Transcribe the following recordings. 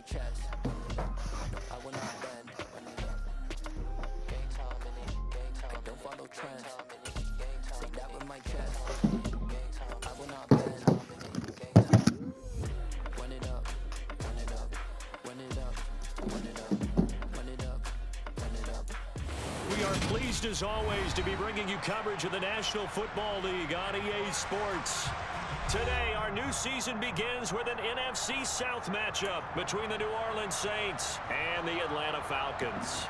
my chest. I will not bend. I don't follow trends. Say that with my chest. I will not bend. Run it up, run it up, run it up, run it up, run it up, run it up. We are pleased as always to be bringing you coverage of the National Football League on EA Sports. Today, our new season begins with an NFC South matchup between the New Orleans Saints and the Atlanta Falcons.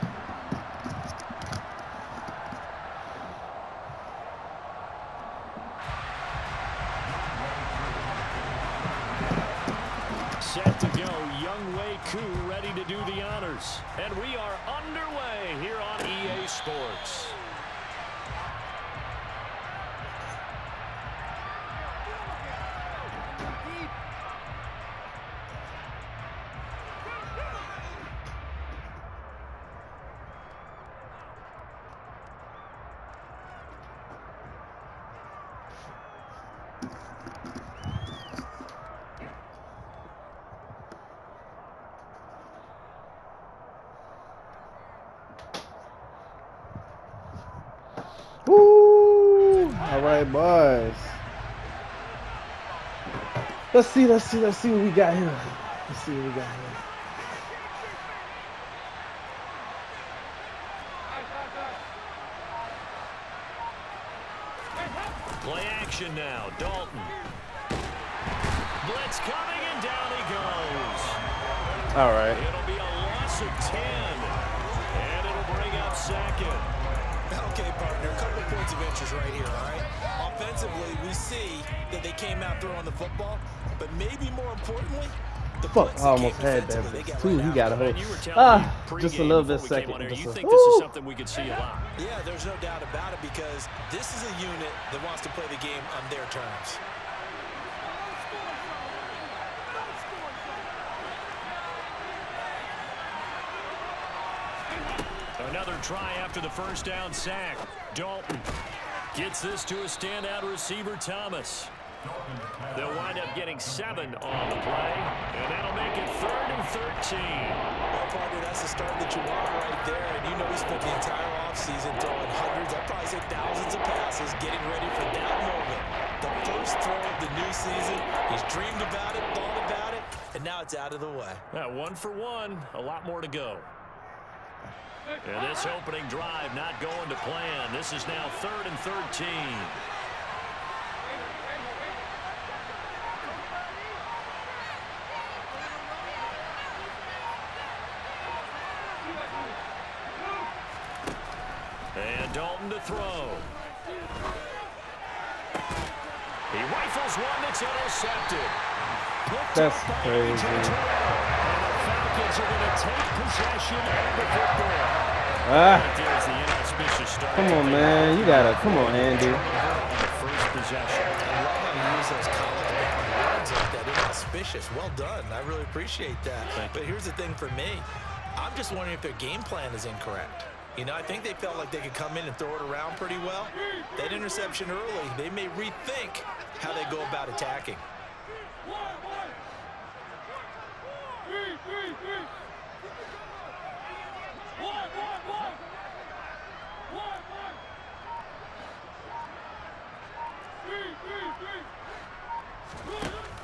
Set to go, Young Wei Koo ready to do the honors. And we are underway here on EA Sports. Woo! All right, boys. Let's see what we got here. Let's see what we got here. Play action now, Dalton. Blitz coming and down he goes. All right. It'll be a loss of 10. And it'll bring up second. Okay, partner, a couple points of interest right here, all right? Offensively, we see that they came out throwing the football, but maybe more importantly, the Fuck, I almost had that. Too, he got a hold. Just a little bit second. You think this is something we could see a lot? Yeah, there's no doubt about it because this is a unit that wants to play the game on their terms. Another try after the first down sack. Dalton gets this to a standout receiver, Thomas. They'll wind up getting 7 on the play, and that'll make it 3rd and 13. Well, partner, that's the start that you want right there, and you know he spent the entire offseason throwing hundreds, I'd probably say thousands of passes, getting ready for that moment. The first throw of the new season, he's dreamed about it, thought about it, and now it's out of the way. 1 for 1, a lot more to go. And this opening drive not going to plan. This is now 3rd and 13. And Dalton to throw. He rifles one that's intercepted. That's crazy. And the Falcons are going to take possession of the football. There's the inauspicious start. Come on, man. You gotta. Come on, Andy. On the first possession. I love how you use those college-bound words like that. Inauspicious. Well done. I really appreciate that. But here's the thing for me. I'm just wondering if their game plan is incorrect. You know, I think they felt like they could come in and throw it around pretty well. That interception early, they may rethink how they go about attacking.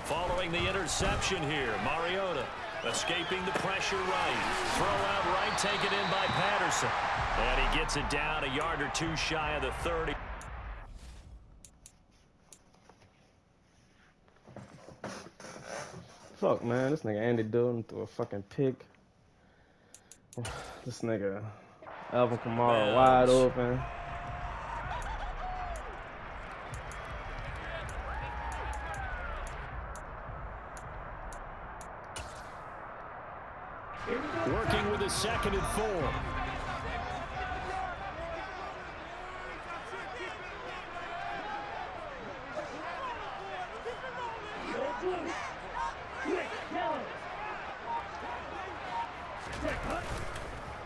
Following the interception here, Mariota escaping the pressure right. Throw out right, taken in by Patterson. And he gets it down a yard or two shy of the 30. Fuck, man. This nigga Andy Dalton threw a fucking pick. This nigga Alvin Kamara wide open. Working with a 2nd and 4.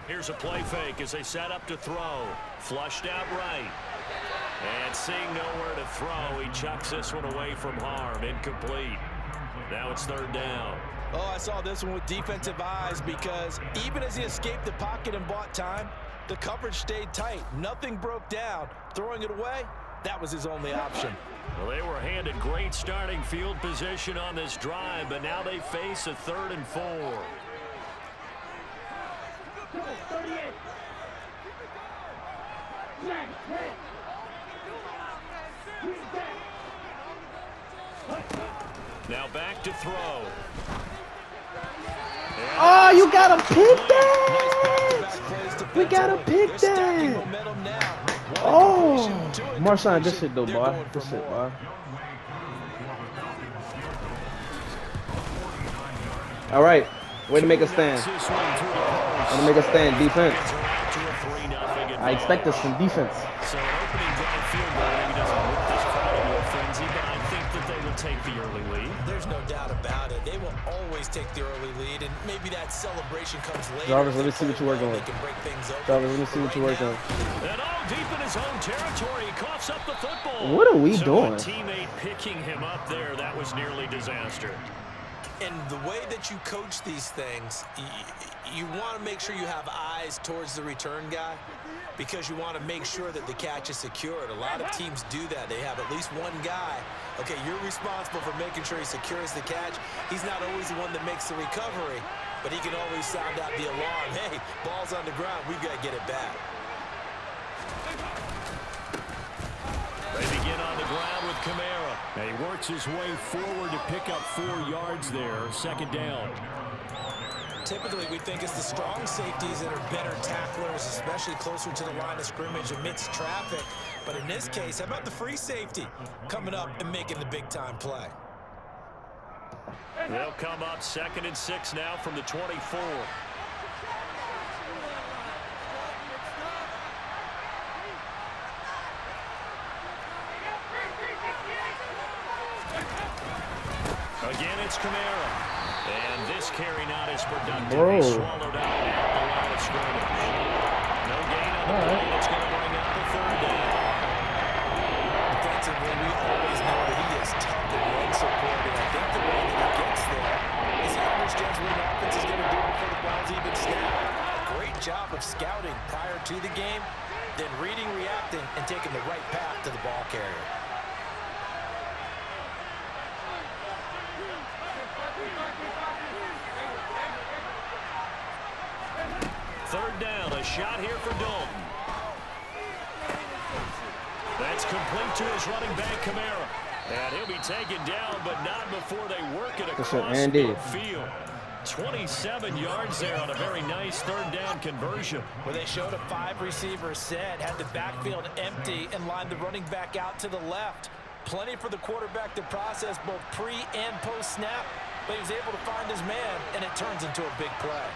Here's a play fake as they set up to throw. Flushed out right. And seeing nowhere to throw, he chucks this one away from harm. Incomplete. Now it's 3rd down. Oh, I saw this one with defensive eyes because even as he escaped the pocket and bought time, the coverage stayed tight. Nothing broke down. Throwing it away, that was his only option. Well, they were handed great starting field position on this drive, but now they face a 3rd and 4. Now back to throw. Oh, you gotta pick that! We gotta pick that! Oh, Marshawn, good shit though, boy. Good shit, boy. All right, way to make a stand. Way to make a stand, defense. I expect us from defense. So an opening drive field goal maybe doesn't whip this crowd into a frenzy, but I think that they will take the early lead. There's no doubt about it. They will always take the early lead, and maybe that celebration comes later. Jarvis, let me see what you're working with. Jarvis, let me see what you're working with. And all deep in his own territory, he coughs up the football. What are we doing? A teammate picking him up there, that was nearly disaster. And the way that you coach these things, you want to make sure you have eyes towards the return guy because you want to make sure that the catch is secured. A lot of teams do that. They have at least one guy. Okay, you're responsible for making sure he secures the catch. He's not always the one that makes the recovery, but he can always sound out the alarm. Hey, ball's on the ground. We've got to get it back. They begin on the ground with Kamara. And he works his way forward to pick up 4 yards there. 2nd down. Typically, we think it's the strong safeties that are better tacklers, especially closer to the line of scrimmage amidst traffic. But in this case, how about the free safety coming up and making the big-time play? They'll come up 2nd and 6 now from the 24. Again, it's Kamara. And this carry not as productive. He swallowed out at the line of scrimmage. No gain on the play. It's going to bring up the 3rd down. Defensively, we always know that he is tough and run supported. I think the way that he gets there is he understands what an offense is going to do before the ball's even snapped. A great job of scouting prior to the game, then reading, reacting, and taking the right path to the ball carrier. Third down, a shot here for Dalton. That's complete to his running back, Kamara. And he'll be taken down, but not before they work it across midfield. 27 yards there on a very nice 3rd down conversion. Where they showed a 5-receiver set, had the backfield empty, and lined the running back out to the left. Plenty for the quarterback to process both pre and post snap, but he was able to find his man, and it turns into a big play.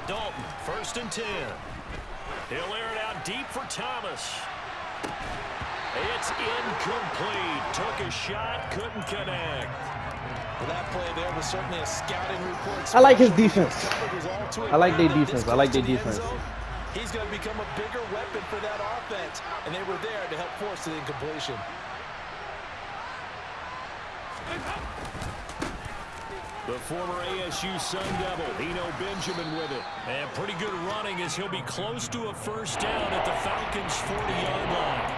Dalton, 1st and 10. He'll air it out deep for Thomas. It's incomplete. Took a shot, couldn't connect. Well, that play there was certainly a scouting report. I like his defense. I like their defense. I like their defense. He's going to become a bigger weapon for that offense, and they were there to help force the incompletion. The former ASU Sun Devil, Eno Benjamin with it. And pretty good running as he'll be close to a 1st down at the Falcons' 40-yard line.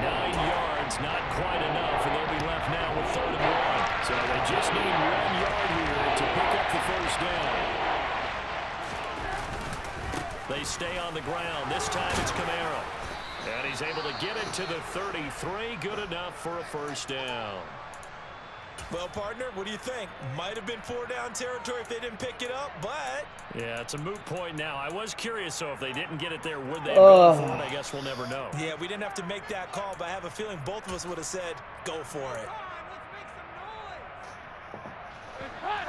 9 yards, not quite enough, and they'll be left now with 3rd and 1. So they just need 1 yard here to pick up the 1st down. They stay on the ground. This time it's Kamara. And he's able to get it to the 33. Good enough for a 1st down. Well, partner, what do you think? Might have been 4-down territory if they didn't pick it up, but... Yeah, it's a moot point now. I was curious, so if they didn't get it there, would they have gone for it? I guess we'll never know. Yeah, we didn't have to make that call, but I have a feeling both of us would have said, go for it.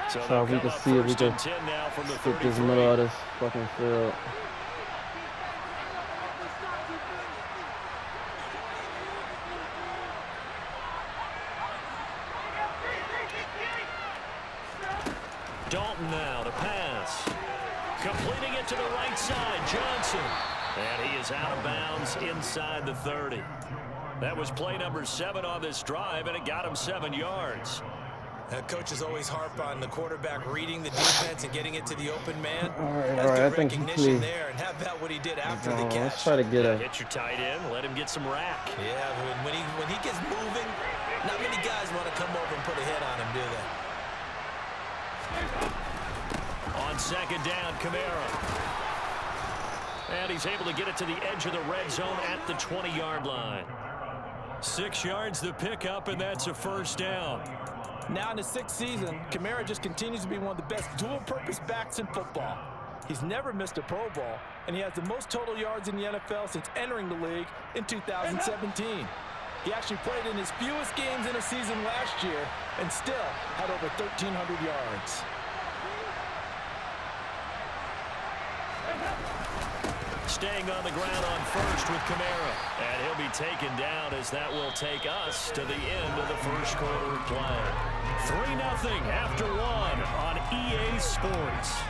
So we can see if we can stick this middle of this fucking field. Dalton now to pass. Completing it to the right side, Johnson. And he is out of bounds inside the 30. That was play number 7 on this drive, and it got him 7 yards. Coaches always harp on the quarterback reading the defense and getting it to the open man. All right, I think he played. There, and how about what he did after the catch? Let's try to get a hit your tight end, let him get some rack. Yeah, when he gets moving, not many guys want to come over and put a hit on him, do they? On second down, Kamara. And he's able to get it to the edge of the red zone at the 20-yard line. 6 yards the pickup, and that's a first down. Now in his 6th season, Kamara just continues to be one of the best dual-purpose backs in football. He's never missed a Pro Bowl, and he has the most total yards in the NFL since entering the league in 2017. He actually played in his fewest games in a season last year and still had over 1,300 yards. Staying on the ground on first with Kamara. And he'll be taken down as that will take us to the end of the first quarter of play. 3-0 after 1 on EA Sports.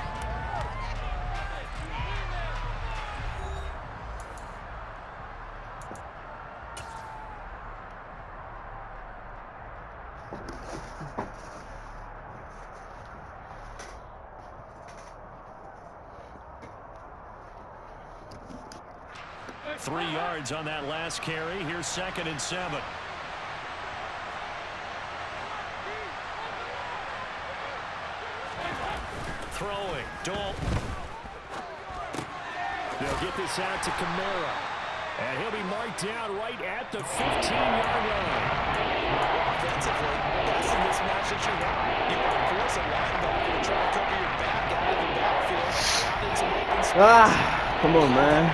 Three yards on that last carry. Here's 2nd and 7. Throwing. Dalton. They'll get this out to Kamara. And he'll be marked down right at the 15-yard line. Offensively, that's a mismatch that you want. You want to force a linebacker to try to cover your back out of the backfield. Out in some open space. Come on, man.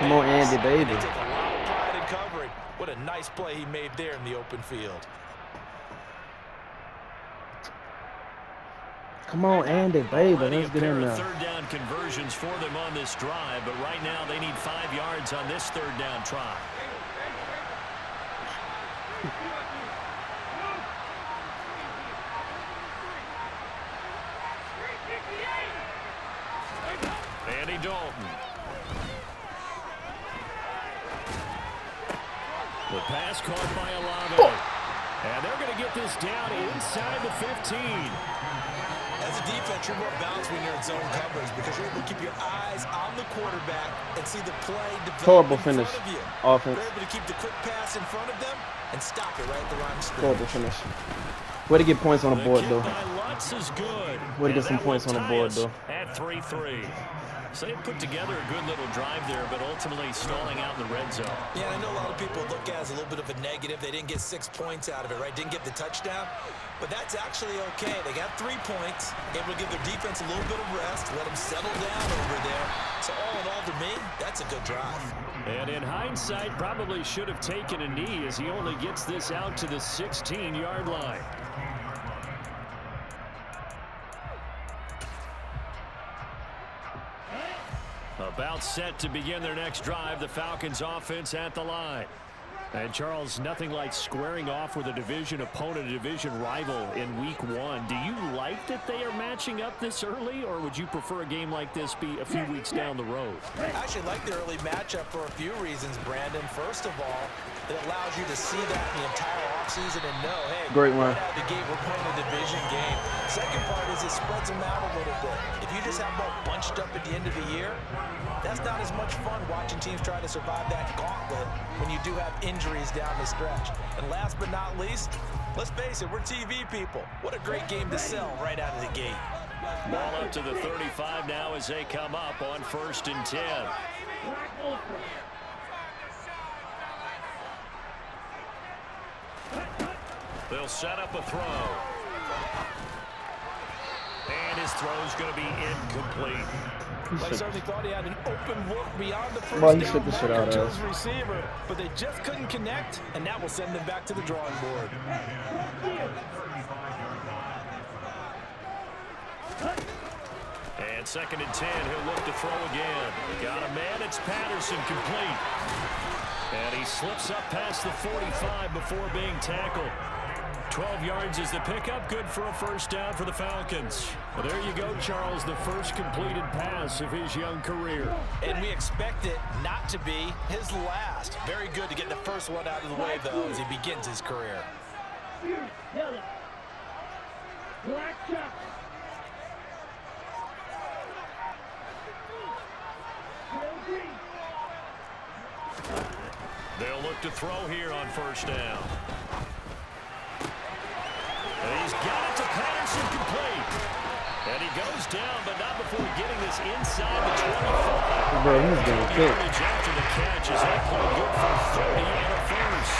Come on, Andy, baby. They take a lot of pride in covering. What a nice play he made there in the open field. Come on, Andy, baby. Let's get in there. Third down conversions for them on this drive, but right now they need 5 yards on this third down try. Andy Dalton. The pass caught by Olave. And they're going to get this down inside the 15. As a defense, you're more balanced when you're in zone coverage because you're able to keep your eyes on the quarterback and see the play develop Horrible in front finish. of you. Offense. You're able to keep the quick pass in front of them and stop it right at the line of scrimmage. Horrible finish. Way to get points on the board, though. Is good. Way to get some points on the board, though. At 3-3. So they put together a good little drive there, but ultimately stalling out in the red zone. Yeah, I know a lot of people look at it as a little bit of a negative. They didn't get 6 points out of it, right? Didn't get the touchdown. But that's actually okay. They got 3 points. Able to give their defense a little bit of rest. Let them settle down over there. So all in all, to me, that's a good drive. And in hindsight, probably should have taken a knee as he only gets this out to the 16-yard line. About set to begin their next drive, the Falcons offense at the line. And Charles, nothing like squaring off with a division opponent, a division rival in week 1. Do you like that they are matching up this early, or would you prefer a game like this be a few weeks down the road? I actually like the early matchup for a few reasons, Brandon. First of all, it allows you to see that the entire offseason and know, hey, great one. Right out of the gate, we're playing a division game. Second part is it spreads them out a little bit. If you just have them all bunched up at the end of the year, that's not as much fun watching teams try to survive that gauntlet when you do have injuries down the stretch. And last but not least, let's face it, we're TV people. What a great game to sell right out of the gate. Ball up to the 35 now as they come up on 1st and 10. They'll set up a throw. And his throw's going to be incomplete. I certainly thought he had an open look beyond the first Well, he down shook the shit out to of his receiver, but they just couldn't connect, and that will send them back to the drawing board. And 2nd and 10, he'll look to throw again. Got a man, it's Patterson, complete. And he slips up past the 45 before being tackled. 12 yards is the pickup. Good for a first down for the Falcons. Well, there you go, Charles, the first completed pass of his young career. And we expect it not to be his last. Very good to get the first one out of the way, though, as he begins his career. They'll look to throw here on first down. And he's got it to Patterson, complete. And he goes down, but not before getting this inside the 25. Bro, he's getting killed. After the catch is actually good for 30 and a first.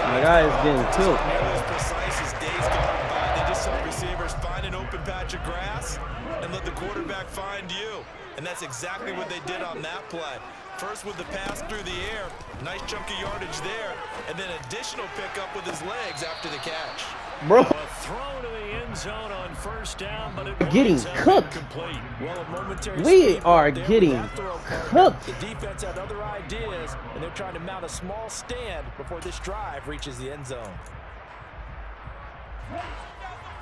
My guy is getting killed. Nearly as precise as days gone by. They just saw receivers find an open patch of grass and let the quarterback find you. And that's exactly what they did on that play. First with the pass through the air, nice chunky yardage there, and then additional pickup with his legs after the catch. Bro, A throw to the end zone on first down, but it getting winds up cooked. incomplete. Well, a momentary We speed are bump there with getting that throw, partner. cooked. The defense had other ideas, and they're trying to mount a small stand before this drive reaches the end zone.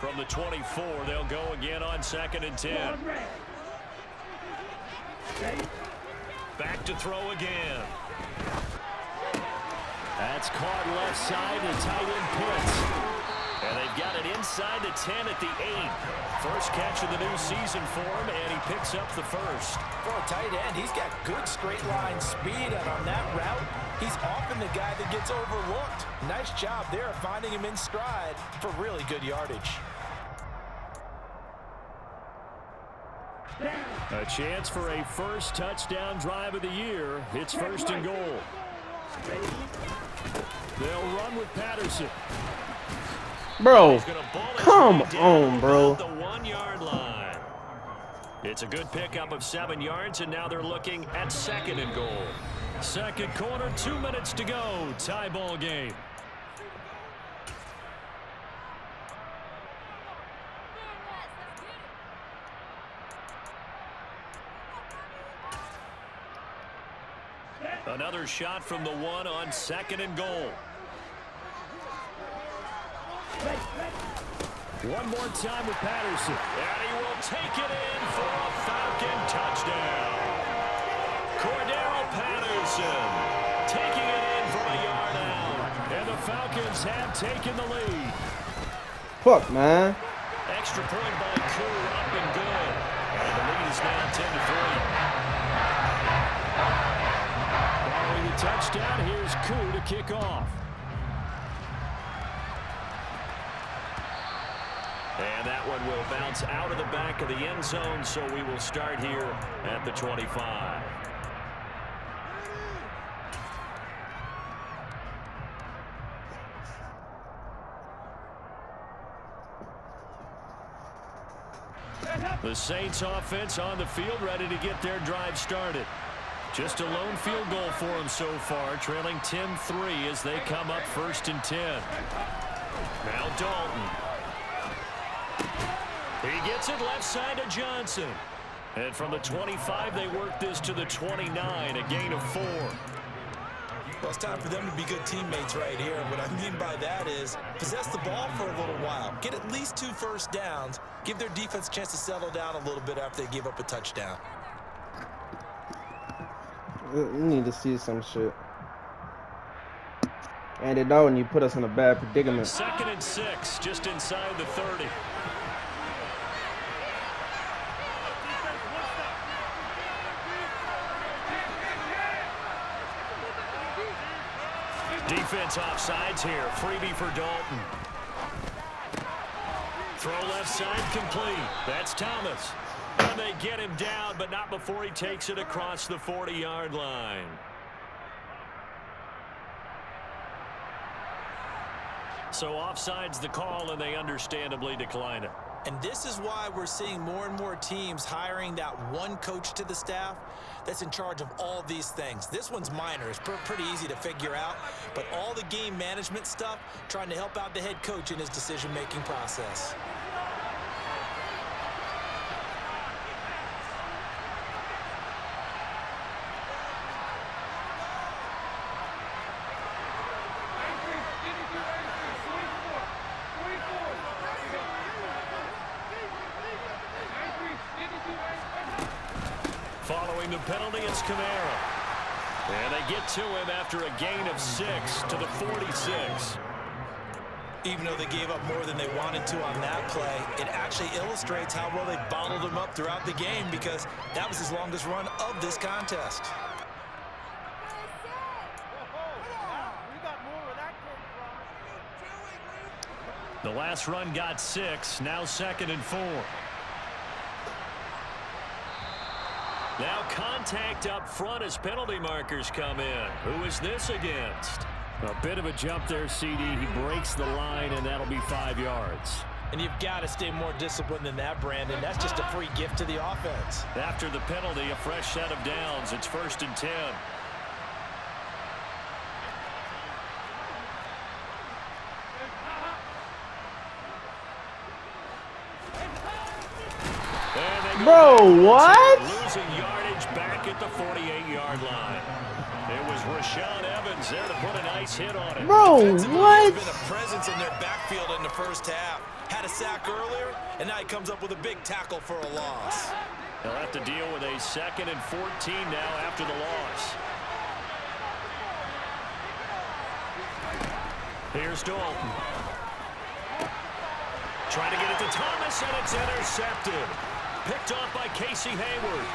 From the 24, they'll go again on 2nd and 10. Back to throw again. That's caught left side to tight end Pitts. And they've got it inside the 10 at the 8. First catch of the new season for him, and he picks up the first. For a tight end, he's got good straight line speed, and on that route, he's often the guy that gets overlooked. Nice job there finding him in stride for really good yardage. A chance for a first touchdown drive of the year. It's 1st and goal. They'll run with Patterson. Bro, He's gonna ball his come way down on, bro. about the 1-yard line. It's a good pickup of 7 yards, and now they're looking at 2nd and goal. Second quarter, 2 minutes to go. Tie ball game. Another shot from the 1 on 2nd and goal. One more time with Patterson. And he will take it in for a Falcon touchdown. Cordero Patterson taking it in from a yard out. And the Falcons have taken the lead. Fuck, man. Extra point by Koo, up and good. And the lead is now 10-3. Following the touchdown, here's Koo to kick off. And that one will bounce out of the back of the end zone, so we will start here at the 25. The Saints offense on the field, ready to get their drive started. Just a lone field goal for them so far, trailing 10-3 as they come up 1st and 10. Now Dalton. He gets it left side to Johnson. And from the 25, they work this to the 29, a gain of 4. Well, it's time for them to be good teammates right here. What I mean by that is possess the ball for a little while. Get at least 2 first downs. Give their defense a chance to settle down a little bit after they give up a touchdown. We need to see some shit. And it don't, you put us in a bad predicament. 2nd and 6, just inside the 30. Defense offsides here. Freebie for Dalton. Throw left side complete. That's Thomas. And they get him down, but not before he takes it across the 40-yard line. So offsides the call, and they understandably decline it. And this is why we're seeing more and more teams hiring that one coach to the staff that's in charge of all these things. This one's minor. It's pretty easy to figure out. But all the game management stuff, trying to help out the head coach in his decision-making process. Following the penalty, it's Kamara. And they get to him after a gain of 6 to the 46. Even though they gave up more than they wanted to on that play, it actually illustrates how well they bottled them up throughout the game, because that was his longest run of this contest. The last run got 6, now 2nd and 4. Now contact up front as penalty markers come in. Who is this against? A bit of a jump there, CD. He breaks the line, and that'll be 5 yards. And you've got to stay more disciplined than that, Brandon. That's just a free gift to the offense. After the penalty, a fresh set of downs. It's 1st and 10. Bro, what? Losing yardage back at the 48-yard line. It was Rashaan Evans there to put a nice hit on it. Bro, what? He's been a presence in their backfield in the first half. Had a sack earlier, and now he comes up with a big tackle for a loss. They'll have to deal with a 2nd and 14 now after the loss. Here's Dalton. Trying to get it to Thomas, and it's intercepted. Picked off by Casey Hayward.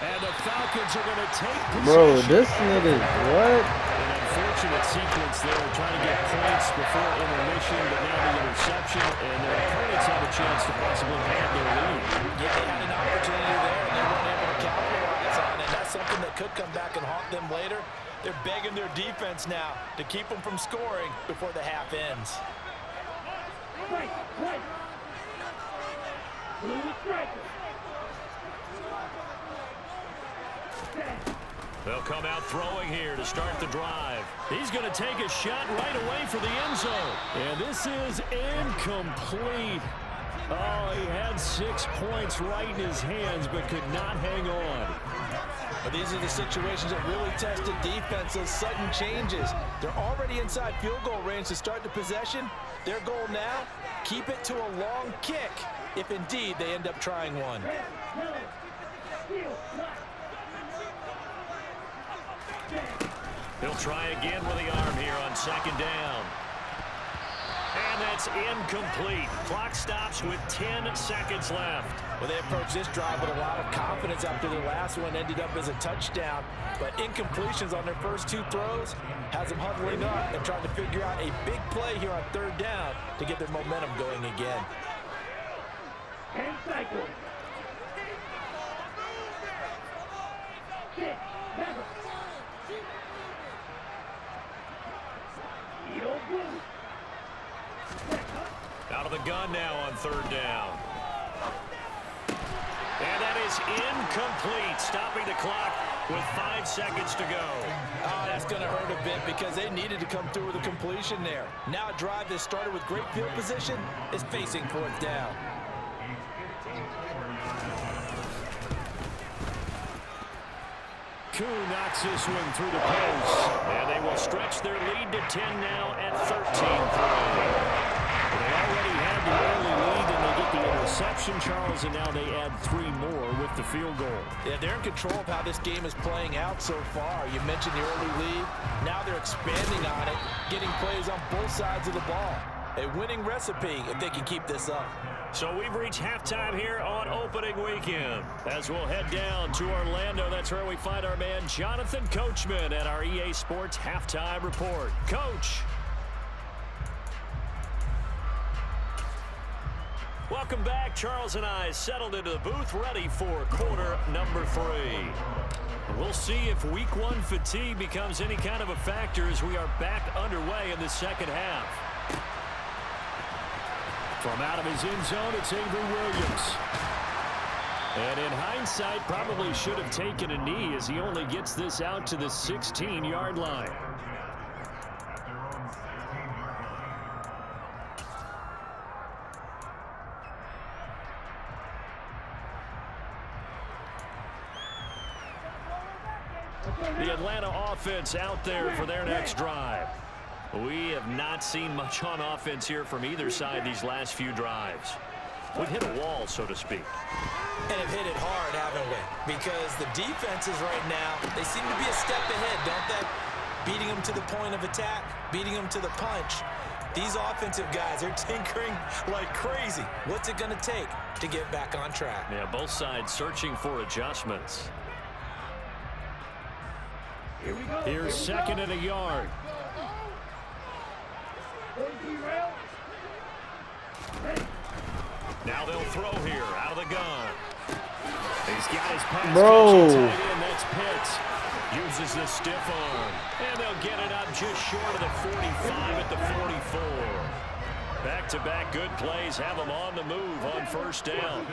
And the Falcons are going to take possession. Bro, this nigga, what? An unfortunate sequence there, trying to get points before intermission, but now the interception, and their opponents have a chance to possibly have their lead. Yeah, they had an opportunity there, and they weren't able to capitalize on it. That's something that could come back and haunt them later. They're begging their defense now to keep them from scoring before the half ends. They'll come out throwing here to start the drive. He's going to take a shot right away for the end zone. And this is incomplete. Oh, he had 6 points right in his hands, but could not hang on. But these are the situations that really test the defense, those sudden changes. They're already inside field goal range to start the possession. Their goal now, keep it to a long kick, if indeed they end up trying one. He'll try again with the arm here on 2nd down. And that's incomplete. Clock stops with 10 seconds left. Well, they approached this drive with a lot of confidence after their last one ended up as a touchdown. But incompletions on their first 2 throws has them huddling up and trying to figure out a big play here on 3rd down to get their momentum going again. 10 cycles. 6, 7. Out of the gun now on 3rd down. And that is incomplete, stopping the clock with 5 seconds to go. Oh, that's going to hurt a bit because they needed to come through with a completion there. Now a drive that started with great field position is facing 4th down. Koo knocks this one through the post. And they will stretch their lead to 10 now at 13-3. They already had the early lead, and they get the interception, Charles, and now they add 3 more with the field goal. Yeah, they're in control of how this game is playing out so far. You mentioned the early lead. Now they're expanding on it, getting plays on both sides of the ball. A winning recipe if they can keep this up. So we've reached halftime here on opening weekend. As we'll head down to Orlando, that's where we find our man Jonathan Coachman at our EA Sports Halftime Report. Coach. Welcome back. Charles and I settled into the booth, ready for quarter number 3. We'll see if week 1 fatigue becomes any kind of a factor as we are back underway in the second half. From out of his end zone, it's Avery Williams. And in hindsight, probably should have taken a knee as he only gets this out to the 16-yard line. The Atlanta offense out there for their next drive. We have not seen much on offense here from either side these last few drives. We've hit a wall, so to speak. And have hit it hard, haven't we? Because the defenses right now, they seem to be a step ahead, don't they? Beating them to the point of attack, beating them to the punch. These offensive guys are tinkering like crazy. What's it going to take to get back on track? Yeah, both sides searching for adjustments. Here we go. Here's second and a yard. Now they'll throw here out of the gun. He's got his pass. Bro. That's Pitts. Uses the stiff arm. And they'll get it up just short of the 45 at the 44. Back-to-back good plays have them on the move on first down.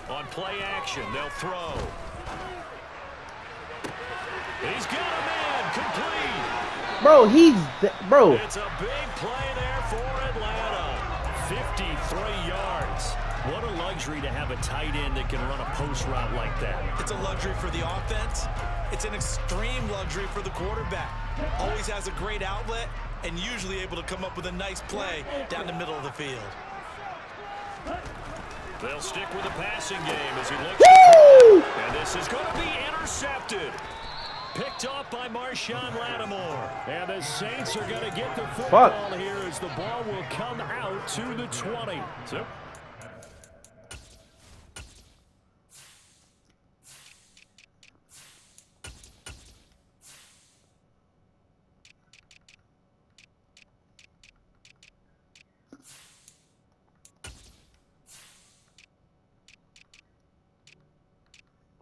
On play action, they'll throw. He's got a man complete. Bro, bro. It's a big play there for Atlanta. 53 yards. What a luxury to have a tight end that can run a post route like that. It's a luxury for the offense. It's an extreme luxury for the quarterback. Always has a great outlet and usually able to come up with a nice play down the middle of the field. They'll stick with the passing game as he looks to throw. And this is going to be intercepted. Picked off by Marshawn Lattimore. And the Saints are going to get the football here as the ball will come out to the 20. So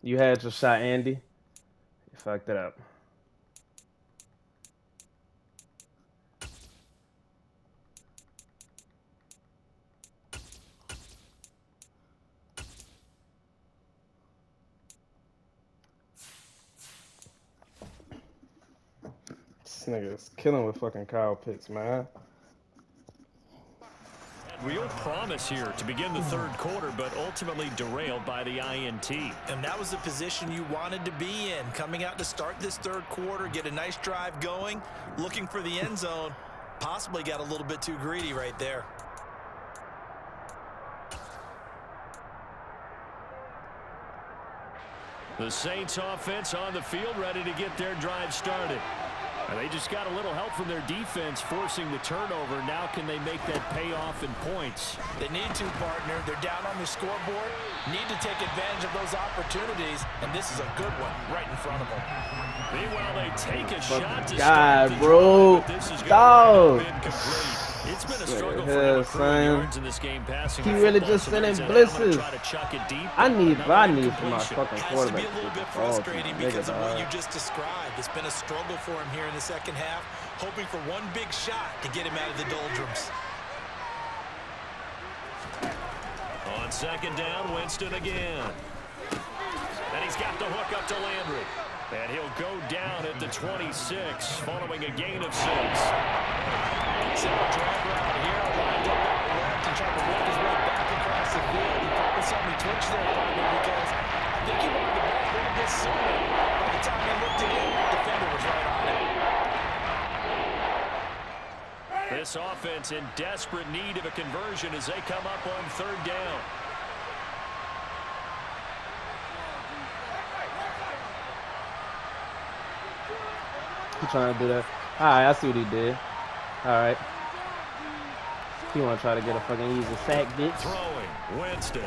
You had your shot, Andy. You fucked it up. This nigga's killing with fucking Kyle Pitts, man. real promise here to begin the third quarter, but ultimately derailed by the INT. And that was the position you wanted to be in. Coming out to start this third quarter, get a nice drive going, looking for the end zone. Possibly got a little bit too greedy right there. The Saints offense on the field, ready to get their drive started. And they just got a little help from their defense forcing the turnover. Now can they make that pay off in points? They need to, partner. They're down on the scoreboard. Need to take advantage of those opportunities. And this is a good one right in front of them. Meanwhile, they take a shot to God, start the bro. drive, but this is Dog. incomplete. It's been a struggle for Yeah, him accruing son. yards in this game passing. He the really football, just so sending there's that. I'm gonna blitzes. try to chuck it deep, I need but for my incompletion. fucking Has to quarterback. be a little bit to fall to frustrating nigga, because of what dog. you just described. It's been a struggle for him here in the second half, hoping for one big shot to get him out of the doldrums. On second down, Winston again. And he's got the hook up to Landry. And he'll go down at the 26, following a gain of 6. Simple drag route here, lined up out left and trying to work his way back across the field. He probably saw me twitch there, partner, because I think he wanted the ball a little bit sooner. By the time he looked at him, the defender was right on him. This offense in desperate need of a conversion as they come up on third down. He's trying to do that. All right, I see what he did. All right. He want to try to get a fucking easy sack, bitch. Throwing, Winston.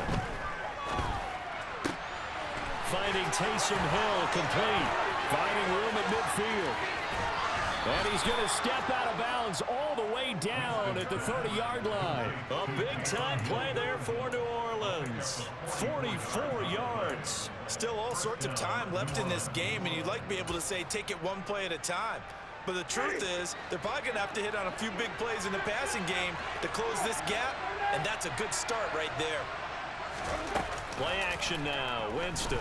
Finding Taysom Hill complete. Finding room at midfield. And he's going to step out of bounds all the way down at the 30-yard line. A big-time play there for New Orleans. 44 yards. Still all sorts of time left in this game, and you'd like to be able to say take it one play at a time. But the truth is, they're probably going to have to hit on a few big plays in the passing game to close this gap, and that's a good start right there. Play action now, Winston.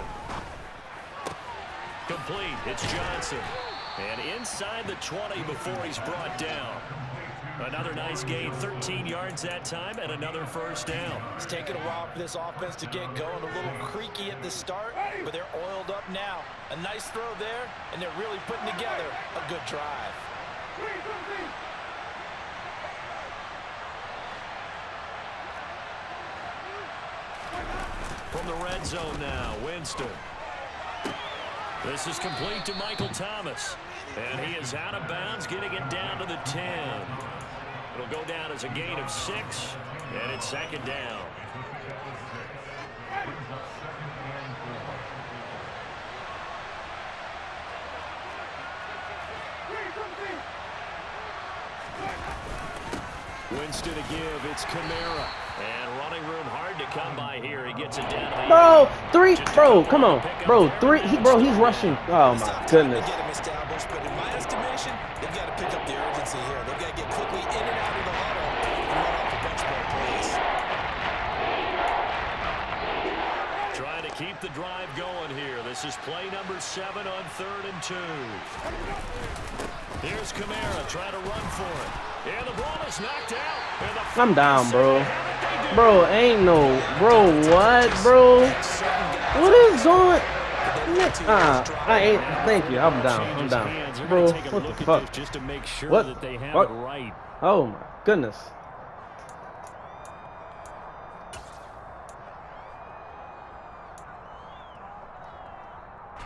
Complete, it's Johnson. And inside the 20 before he's brought down. Another nice gain, 13 yards that time, and another first down. It's taken a while for this offense to get going, a little creaky at the start, but they're oiled up now. A nice throw there, and they're really putting together a good drive. From the red zone now, Winston. This is complete to Michael Thomas. And he is out of bounds, getting it down to the 10. It'll go down as a gain of 6, and it's second down. Winston to give, it's Kamara. And running room hard to come by here. He gets it down to the Bro, 3, bro, come on. Bro, 3, he's rushing. Oh my goodness. Get him established, but in my estimation, they've got to pick up the urgency here. They've got to get quickly in and out of the huddle and run up a bunch more plays. Trying to keep the drive going here. This is play number 7 on 3rd and 2. Here's Kamara trying to run for it. And the ball is knocked out. I'm down, bro. Bro, ain't no. Bro, what, bro? What is going? I ain't. Thank you. I'm down. I'm down. Bro, what the fuck? Just to make sure What? that they have What? it right. Oh my goodness.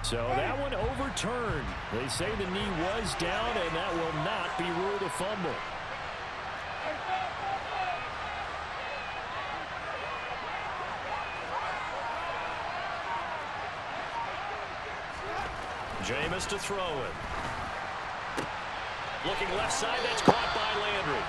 So that one overturned. They say the knee was down, and that will not be ruled a fumble. Jameis to throw it. Looking left side, that's caught by Landry.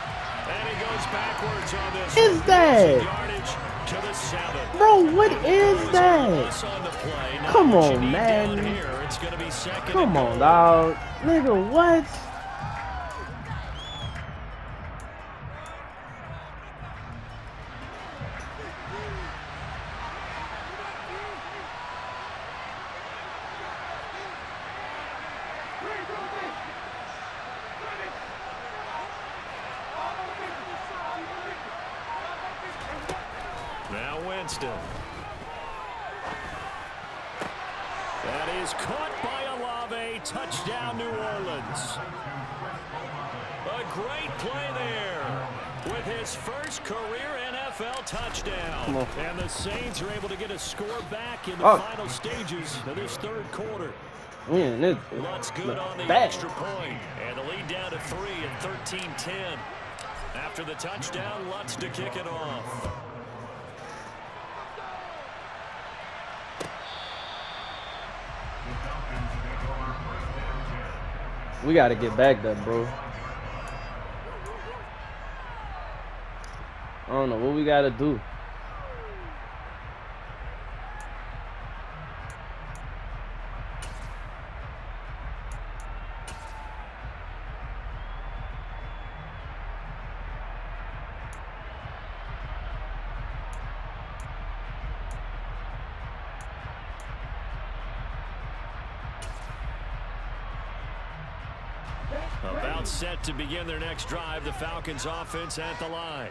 And he goes backwards on this. What is that? Yardage to the 7. Bro, what is that? On the play. Now Come what you on, need man. down here, it's going to be second Come and on, goal. dog. Nigga, what? Now Winston. That is caught by Olave. Touchdown, New Orleans. A great play there with his first career NFL touchdown. And the Saints are able to get a score back in the final stages of this 3rd quarter. Man, this Lutz good on the bad. extra point. And the lead down to 3 at 13-10. After the touchdown, Lutz to kick it off. We got to get back there, bro. I don't know what we got to do. About set to begin their next drive, the Falcons offense at the line.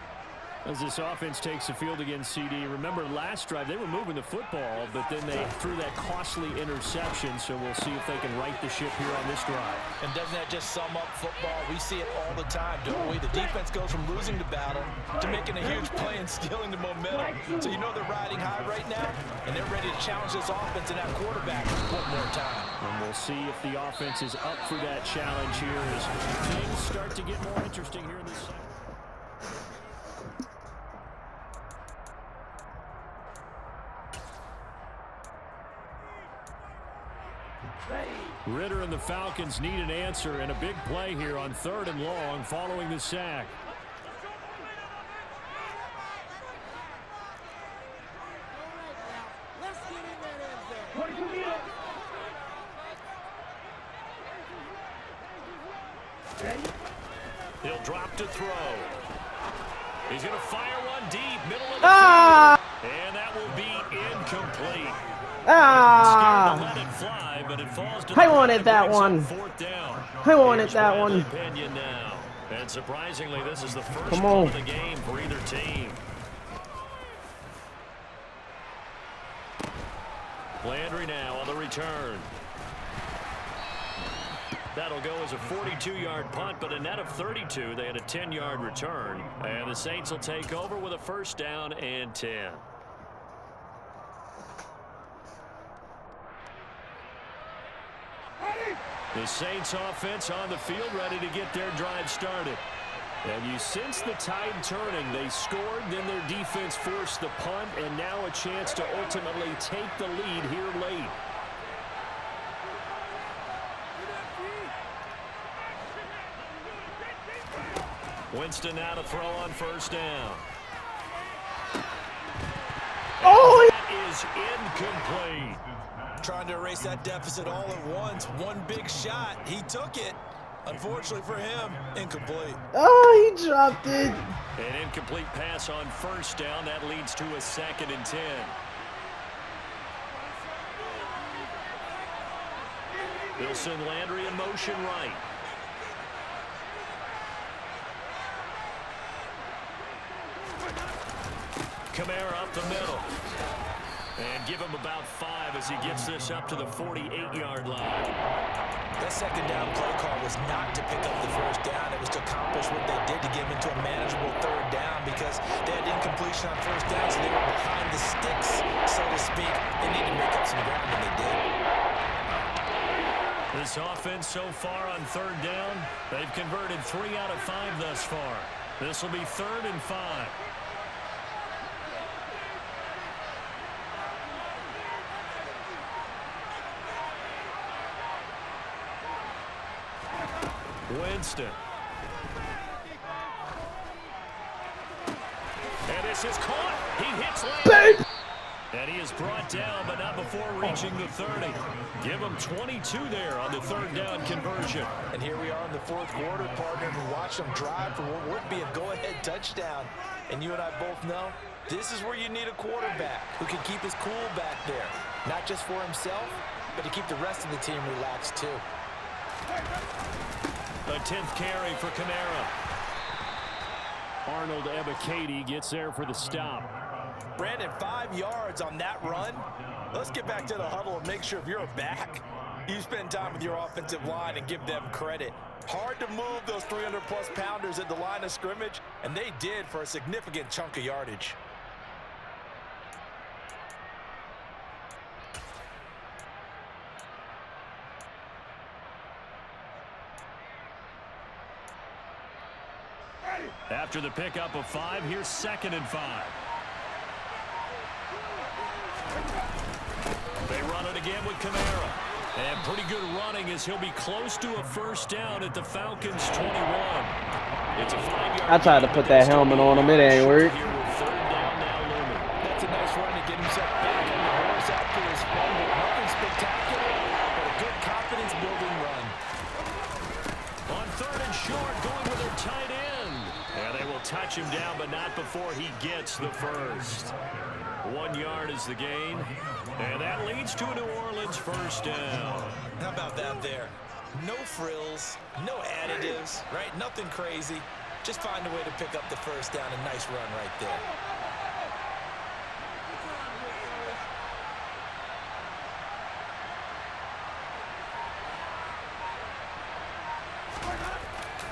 As this offense takes the field against CD, remember last drive they were moving the football, but then they threw that costly interception, so we'll see if they can right the ship here on this drive. And doesn't that just sum up football? We see it all the time, don't we? The defense goes from losing the battle to making a huge play and stealing the momentum. So you know they're riding high right now, and they're ready to challenge this offense and that quarterback one more time. And we'll see if the offense is up for that challenge here as things start to get more interesting here in this second. Ritter and the Falcons need an answer and a big play here on 3rd and long following the sack. He'll drop to throw. He's going to fire one deep, middle of the field. And that will be incomplete. Scared to let it fly, but it falls to I wanted that one. 4th down. I wanted that one. Opinion now. And surprisingly, this is the first Come one on. of the game for either team. Landry now on the return. That'll go as a 42-yard punt, but a net of 32. They had a 10-yard return. And the Saints will take over with a first down and 10. The Saints offense on the field, ready to get their drive started. And you sense the tide turning. They scored, then their defense forced the punt, and now a chance to ultimately take the lead here late. Winston now to throw on first down. Oh, that is incomplete. Trying to erase that deficit all at once. One big shot. He took it. Unfortunately for him, incomplete. oh, he dropped it. An incomplete pass on first down. That leads to a 2nd and 10. They'll send Landry in motion right. Kamara up the middle. And give him about 5 as he gets this up to the 48-yard line. That second down play call was not to pick up the first down. It was to accomplish what they did to get him into a manageable third down because they had incompletion on first down, so they were behind the sticks, so to speak. They needed to make up some ground, and they did. This offense so far on third down, they've converted 3 out of 5 thus far. This will be 3rd and 5. Winston. And this is caught. He hits Landry. And he is brought down, but not before reaching the 30. Give him 22 there on the third down conversion. And here we are in the fourth quarter, partner. We watched them drive for what would be a go-ahead touchdown. And you and I both know this is where you need a quarterback who can keep his cool back there. Not just for himself, but to keep the rest of the team relaxed too. A 10th carry for Kamara. Arnold Ebiketie gets there for the stop. Brandon, 5 yards on that run. Let's get back to the huddle and make sure if you're back, you spend time with your offensive line and give them credit. Hard to move those 300-plus pounders at the line of scrimmage, and they did for a significant chunk of yardage. After the pickup of 5, here's 2nd and 5. They run it again with Kamara. And pretty good running as he'll be close to a first down at the Falcons' 21. It's a 5-yard. I tried to put that helmet on him. It ain't work. Here with third down now looming. That's a nice run to get himself back on the horse after his fumble. Nothing spectacular, but a good confidence-building run. On 3rd and short, going with their tight end. And they will touch him down, but not before he gets the first. 1 yard is the gain. And that leads to a New Orleans first down. How about that there? No frills, no additives, right? Nothing crazy. Just find a way to pick up the first down. A nice run right there.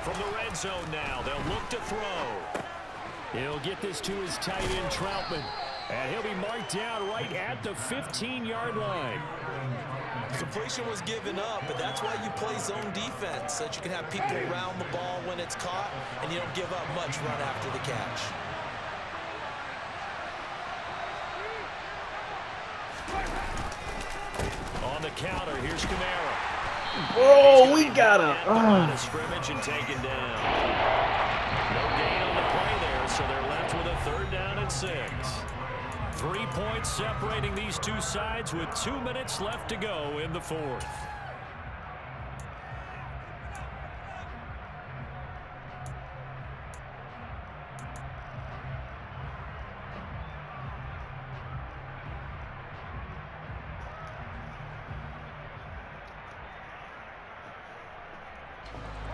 From the red zone now, they'll look to throw. He'll get this to his tight end, Troutman. And he'll be marked down right at the 15-yard line. Completion was given up, but that's why you play zone defense, so that you can have people around the ball when it's caught, and you don't give up much run after the catch. On the counter, here's Kamara. Bro, we got Line him. of scrimmage and taken down. No gain on the play there, so they're left with a 3rd down and 6. 3 points separating these two sides with 2 minutes left to go in the 4th.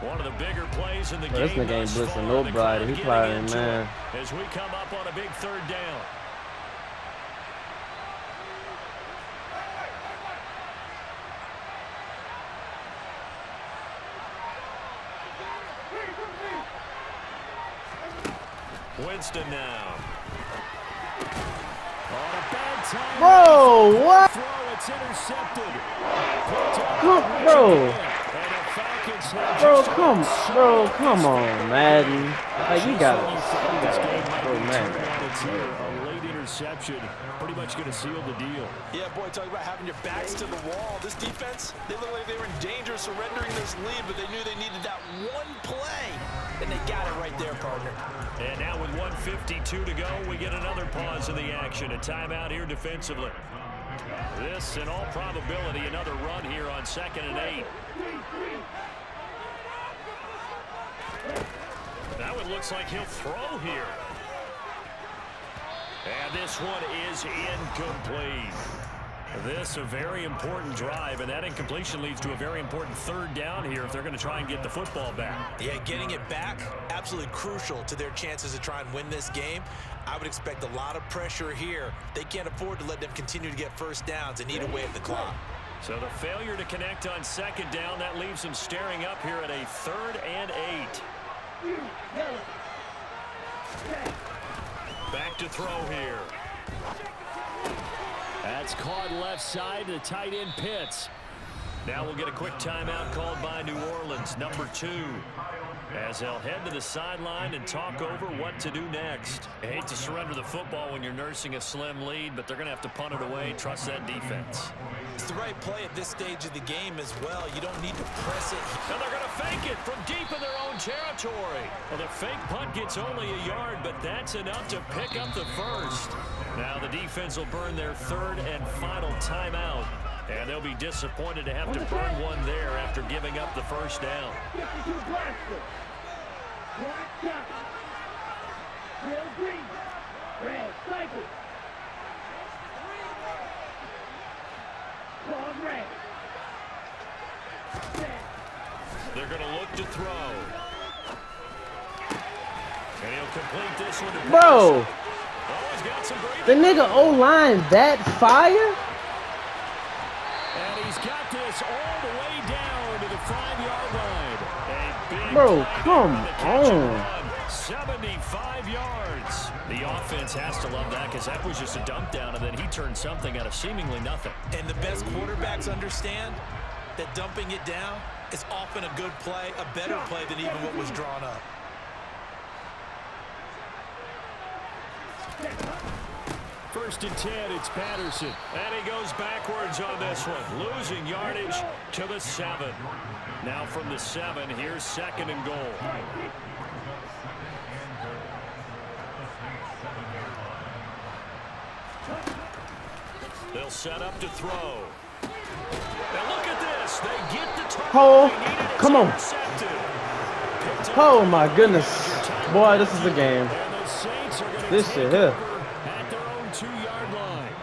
One of the bigger plays in the game. This nigga ain't thus blitzing far. nobody. The crowd He getting probably, into man. it as we come up on a big 3rd down. Winston now. On a bad time. Bro, what? Throw, it's intercepted. Bro. And the Falcons have Bro, just come on, Madden. Like, you gotta, bro, Madden. A late interception, pretty much going to seal the deal. Yeah, boy, talking about having your backs to the wall. This defense, they looked like they were in danger of surrendering this lead, but they knew they needed that one play, and they got it right there, partner. And now with 1:52 to go, we get another pause in the action. A timeout here defensively. This, in all probability, another run here on 2nd and 8. Now it looks like he'll throw here. And this one is incomplete. This a very important drive, and that incompletion leads to a very important 3rd down here if they're going to try and get the football back. Yeah, getting it back, absolutely crucial to their chances to try and win this game. I would expect a lot of pressure here. They can't afford to let them continue to get first downs and eat away at the clock. So the failure to connect on 2nd down, that leaves them staring up here at a 3rd and 8. Back to throw here. That's caught left side. The tight end Pitts. Now we'll get a quick timeout called by New Orleans, number 2. As they'll head to the sideline and talk over what to do next. I hate to surrender the football when you're nursing a slim lead, but they're going to have to punt it away. Trust that defense. It's the right play at this stage of the game as well. You don't need to press it. And they're going to fake it from deep in their own territory. Well, the fake punt gets only a yard, but that's enough to pick up the first. Now the defense will burn their 3rd and final timeout. And they'll be disappointed to have to burn one there after giving up the first down. They're going to look to throw. And he'll complete this one to Bro, oh, he's got some great the nigga O-line that fire? and he's got this all the way down to the 5-yard line. A big Bro, drive come on the catch and on. run, 75 yards. The offense has to love that because that was just a dump down, and then he turned something out of seemingly nothing. And the best quarterbacks understand that dumping it down is often a good play, a better play than even what was drawn up. First and 10, it's Patterson. And he goes backwards on this one, losing yardage to the 7. Now from the 7, here's 2nd and goal. They'll set up to throw. Now look at this. They get the target. Oh, they needed. It's come on. intercepted. Picked up Oh my goodness. Boy, this is a game. And the Saints are gonna This take shit here. over at their own 2-yard line.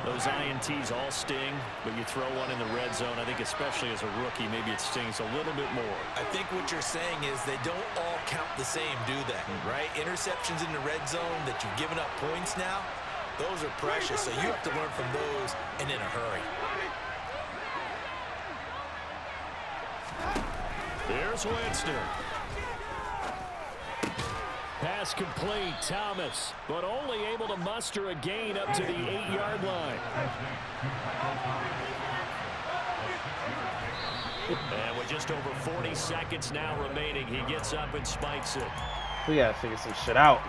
Those INTs all sting, but you throw one in the red zone, I think especially as a rookie, maybe it stings a little bit more. I think what you're saying is they don't all count the same, do they? Right? Interceptions in the red zone that you've given up points now, those are precious, so you have to learn from those and in a hurry. Here's Winston. Pass complete, Thomas, but only able to muster a gain up to the 8-yard line. And with just over 40 seconds now remaining, he gets up and spikes it. We gotta figure some shit out.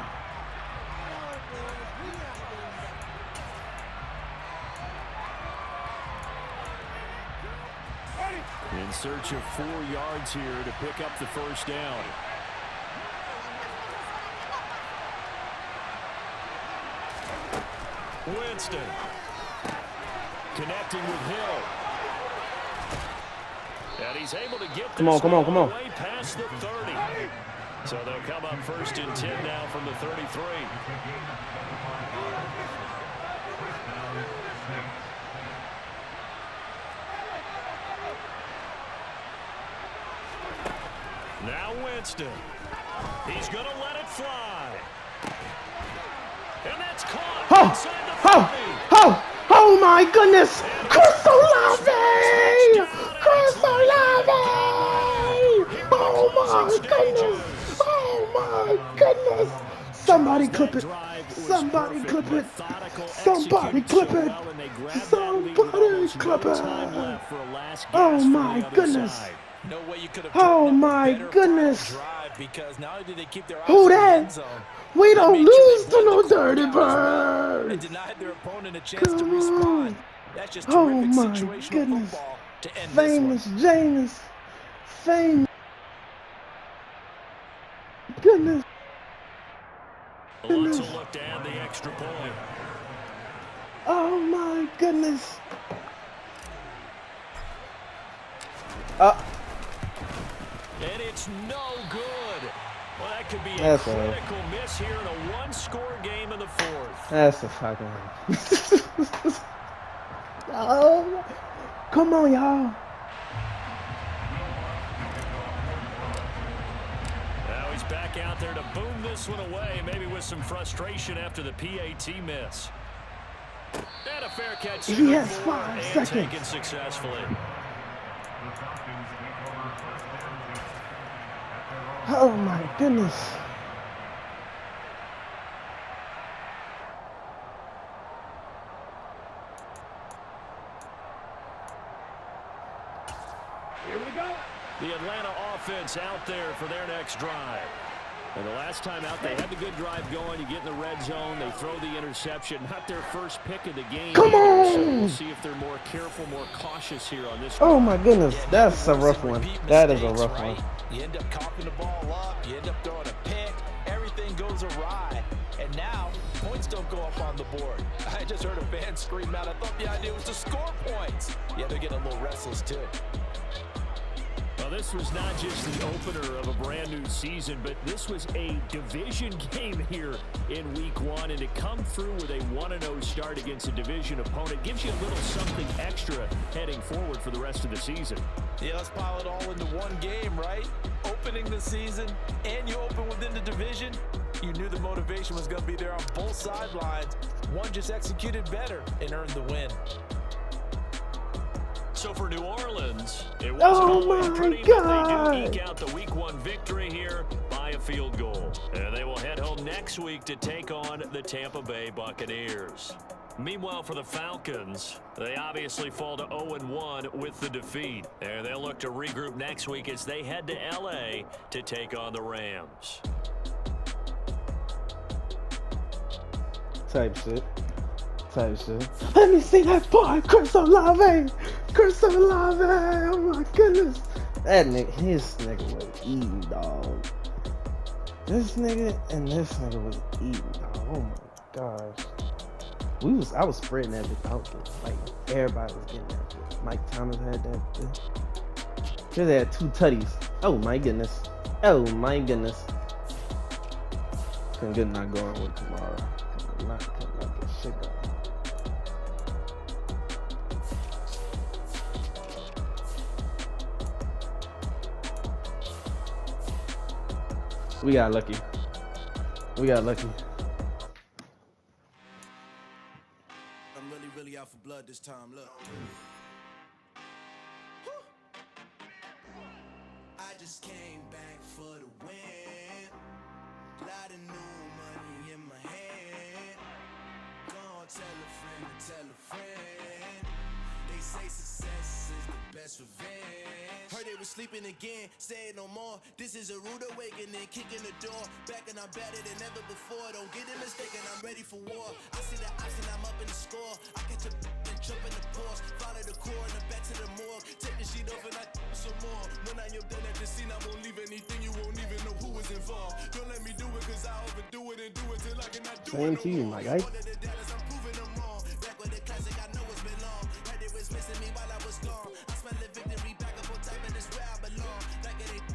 In search of 4 yards here to pick up the first down. Winston connecting with Hill. And he's able to get this Come on. way past the 30. So they'll come up first and 10 now from the 33. Now Winston. He's going to let it fly. And that's caught inside the 40. Oh my goodness! Chris Olave! Chris Olave! Oh my goodness! Oh my goodness! Somebody clip it. Somebody clip it. Somebody clip it. Somebody clip it. Oh my goodness. No way you could have Oh my goodness. Because not only did they keep their Who eyes in the that? end zone, We don't made sure lose they to won no the quarter dirty down as well and birds. denied their opponent a chance to Come respond. on. That's just Oh terrific my situational goodness. football to end this one. Famous James. Famous. Goodness. Lots of look to add the extra point. Oh my goodness. And it's no good. Well, that could be a That's all right. critical miss here in a one-score game in the fourth. That's a fucking. Oh, come on, y'all. Now he's back out there to boom this one away, maybe with some frustration after the PAT miss. And a fair catch. He has four 5 and seconds. taken successfully. Oh my goodness. Here we go. The Atlanta offense out there for their next drive. And the last time out, they had the good drive going. You get in the red zone, they throw the interception. Not their first pick of the game. Come either, so on! we'll see if they're more careful, more cautious here on this Oh one. my goodness. That's a rough one. That is a rough one. You end up coughing the ball up. You end up throwing a pick. Everything goes awry. And now, points don't go up on the board. I just heard a fan scream out. I thought the idea was to score points. Yeah, they're getting a little restless, too. Well, this was not just the opener of a brand new season, but this was a division game here in week 1. And to come through with a 1-0 start against a division opponent gives you a little something extra heading forward for the rest of the season. Yeah, let's pile it all into one game, right? Opening the season, and you open within the division. You knew the motivation was going to be there on both sidelines. One just executed better and earned the win. So for New Orleans, it wasn't always pretty, but they do eke out the week 1 victory here by a field goal. And they will head home next week to take on the Tampa Bay Buccaneers. Meanwhile, for the Falcons, they obviously fall to 0-1 with the defeat. And they'll look to regroup next week as they head to LA to take on the Rams. Type shit. Let me see that boy, Chris Olave. Chris Olave. Oh my goodness. That nigga, his nigga was eating, dog. This nigga and this nigga was eating, dog. Oh my gosh. I was spreading that bitch out. Like everybody was getting that bitch. Mike Thomas had that bitch. Just had 2 tutties. Oh my goodness. Oh my goodness. Couldn't get not going with tomorrow. Could not get shit going. We got lucky. I'm really out for blood this time. Look. I just came back for the win. Lot of new money in my hand. Gonna tell a friend. They say success is the best revenge. Heard they was sleeping again, say it no more. This is a rude awakening, kicking the door. Back and I'm better than ever before. Don't get it mistaken, I'm ready for war. I see the option, I'm up in the score. I catch a and jump in the Porsche. Follow the core and the back to the morgue. Take the sheet off and I some more. When I am done at the scene, I won't leave anything. You won't even know who was involved. Don't let me do it, cause I overdo it and do it till I cannot do it. Same to you, my guy.